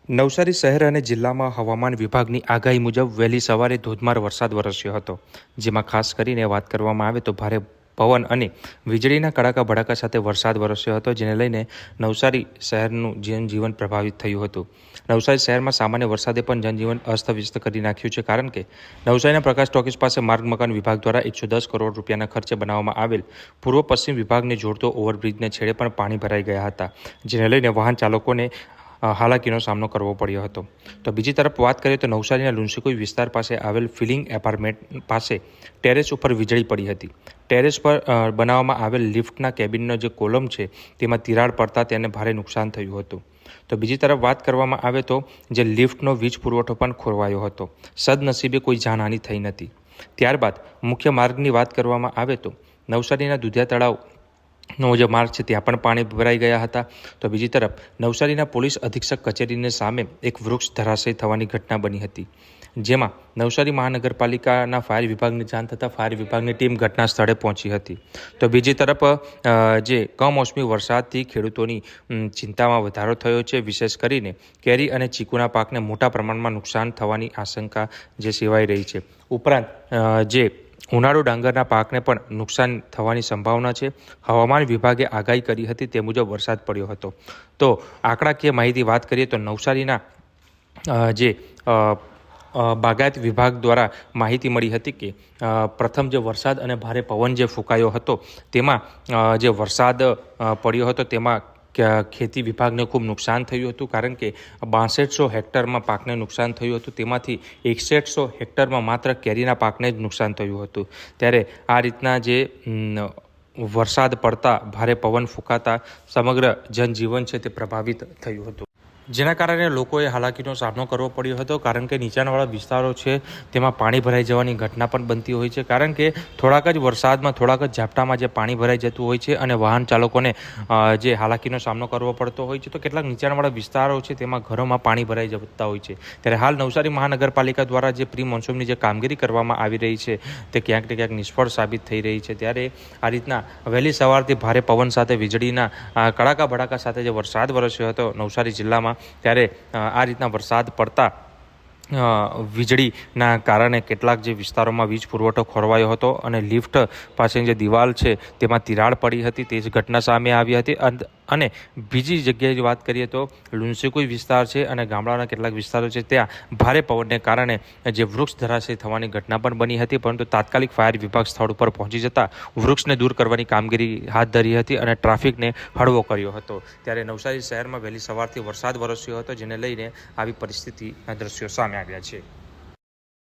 નવસારી શહેર અને જિલ્લામાં હવામાન વિભાગની આગાહી મુજબ વહેલી સવારે ધોધમાર વરસાદ વરસ્યો હતો, જેમાં ખાસ કરીને વાત કરવામાં આવે તો ભારે પવન અને વીજળીના કડાકા ભડાકા સાથે વરસાદ વરસ્યો હતો, જેને લઈને નવસારી શહેરનું જનજીવન પ્રભાવિત થયું હતું. નવસારી શહેરમાં સામાન્ય વરસાદે પણ જનજીવન અસ્તવ્યસ્ત કરી નાખ્યું છે, કારણ કે નવસારીના પ્રકાશ ટોકીઝ પાસે માર્ગ મકાન વિભાગ દ્વારા 110 કરોડ રૂપિયાના ખર્ચે બનાવવામાં આવેલ પૂર્વ પશ્ચિમ વિભાગને જોડતો ઓવરબ્રિજને છેડે પણ પાણી ભરાઈ ગયા હતા, જેને લઈને વાહન ચાલકોને હાલાકીનો સામનો કરવો પડ્યો હતો. તો બીજી તરફ વાત કરીએ તો નવસારીના લુન્સીકુઈ વિસ્તાર પાસે આવેલ ફિલિંગ એપાર્ટમેન્ટ પાસે ટેરેસ ઉપર વીજળી પડી હતી. ટેરેસ પર બનાવવામાં આવેલ લિફ્ટના કેબિનનો જે કોલમ છે તેમાં તિરાડ પડતા તેને ભારે નુકસાન થયું હતું. તો બીજી તરફ વાત કરવામાં આવે તો જે લિફ્ટનો વીજ પુરવઠો પણ ખોરવાયો હતો. સદનસીબે કોઈ જાનહાનિ થઈ નથી. ત્યારબાદ મુખ્ય માર્ગની વાત કરવામાં આવે તો નવસારીના દુધિયા તળાવ નો જે માર્ગ છે ત્યાં પણ પાણી ભરાઈ ગયા હતા. તો બીજી તરફ નવસારીના પોલીસ અધિક્ષક કચેરીની સામે એક વૃક્ષ ધરાશયી થવાની ઘટના બની હતી, જેમાં નવસારી મહાનગરપાલિકાના ફાયર વિભાગને જાણ થતાં ફાયર વિભાગની ટીમ ઘટના સ્થળે પહોંચી હતી. તો બીજી તરફ જે કમોસમી વરસાદથી ખેડૂતોની ચિંતામાં વધારો થયો છે. વિશેષ કરીને કેરી અને ચીકુના પાકને મોટા પ્રમાણમાં નુકસાન થવાની આશંકા જે સેવાઈ રહી છે. ઉપરાંત જે ઉનાળુ ડાંગરના પાકને પણ નુકસાન થવાની સંભાવના છે. હવામાન વિભાગે આગાહી કરી હતી તે મુજબ વરસાદ પડ્યો હતો. તો આંકડાકીય માહિતી વાત કરીએ તો નવસારીના જે બાગાયત વિભાગ દ્વારા માહિતી મળી હતી કે પ્રથમ જે વરસાદ અને ભારે પવન જે ફૂંકાયો હતો તેમાં જે વરસાદ પડ્યો હતો તેમાં ખેતી વિભાગને ખૂબ નુકસાન થયું હતું, કારણ કે 6200 હેક્ટરમાં પાકને નુકસાન થયું હતું. તેમાંથી 6100 હેક્ટરમાં માત્ર કેરીના પાકને જ નુકસાન થયું હતું. ત્યારે આ રીતના જે વરસાદ પડતા ભારે પવન ફૂંકાતા સમગ્ર જનજીવન છે તે પ્રભાવિત થયું હતું, જેના કારણે લોકોએ હાલાકીનો સામનો કરવો પડ્યો હતો, કારણ કે નીચાણવાળા વિસ્તારો છે તેમાં પાણી ભરાઈ જવાની ઘટના પણ બનતી હોય છે, કારણ કે થોડાક જ વરસાદમાં થોડાક જ ઝાપટામાં જે પાણી ભરાઈ જતું હોય છે અને વાહન ચાલકોને જે હાલાકીનો સામનો કરવો પડતો હોય છે. તો કેટલાક નીચાણવાળા વિસ્તારો છે તેમાં ઘરોમાં પાણી ભરાઈ જતા હોય છે. ત્યારે હાલ નવસારી મહાનગરપાલિકા દ્વારા જે પ્રી મોન્સૂનની જે કામગીરી કરવામાં આવી રહી છે તે ક્યાંક ને ક્યાંક નિષ્ફળ સાબિત થઈ રહી છે. ત્યારે આ રીતના વહેલી સવારથી ભારે પવન સાથે વીજળીના કડાકા ભડાકા સાથે જે વરસાદ વરસ્યો હતો નવસારી જિલ્લામાં, ત્યારે આ રીતના વરસાદ પડતા વીજળીના કારણે કેટલાક જે વિસ્તારોમાં વીજ પુરવઠો ખોરવાયો હતો અને લિફ્ટ પાસેની જે દિવાલ છે તેમાં તિરાડ પડી હતી, તે જ ઘટના સામે આવી હતી. અને બીજી જગ્યાએ વાત કરીએ તો લુન્સીકુઈ વિસ્તાર છે અને ગામડાના કેટલાક વિસ્તારો છે ત્યાં ભારે પવનને કારણે જે વૃક્ષ ધરાશયી થવાની ઘટના પણ બની હતી, પરંતુ તાત્કાલિક ફાયર વિભાગ સ્થળ ઉપર પહોંચી જતા વૃક્ષને દૂર કરવાની કામગીરી હાથ ધરી હતી અને ટ્રાફિકને હળવો કર્યો હતો. ત્યારે નવસારી શહેરમાં વહેલી સવારથી વરસાદ વરસ્યો હતો, જેને લઈને આવી પરિસ્થિતિના દ્રશ્યો સામે આવ્યા છે.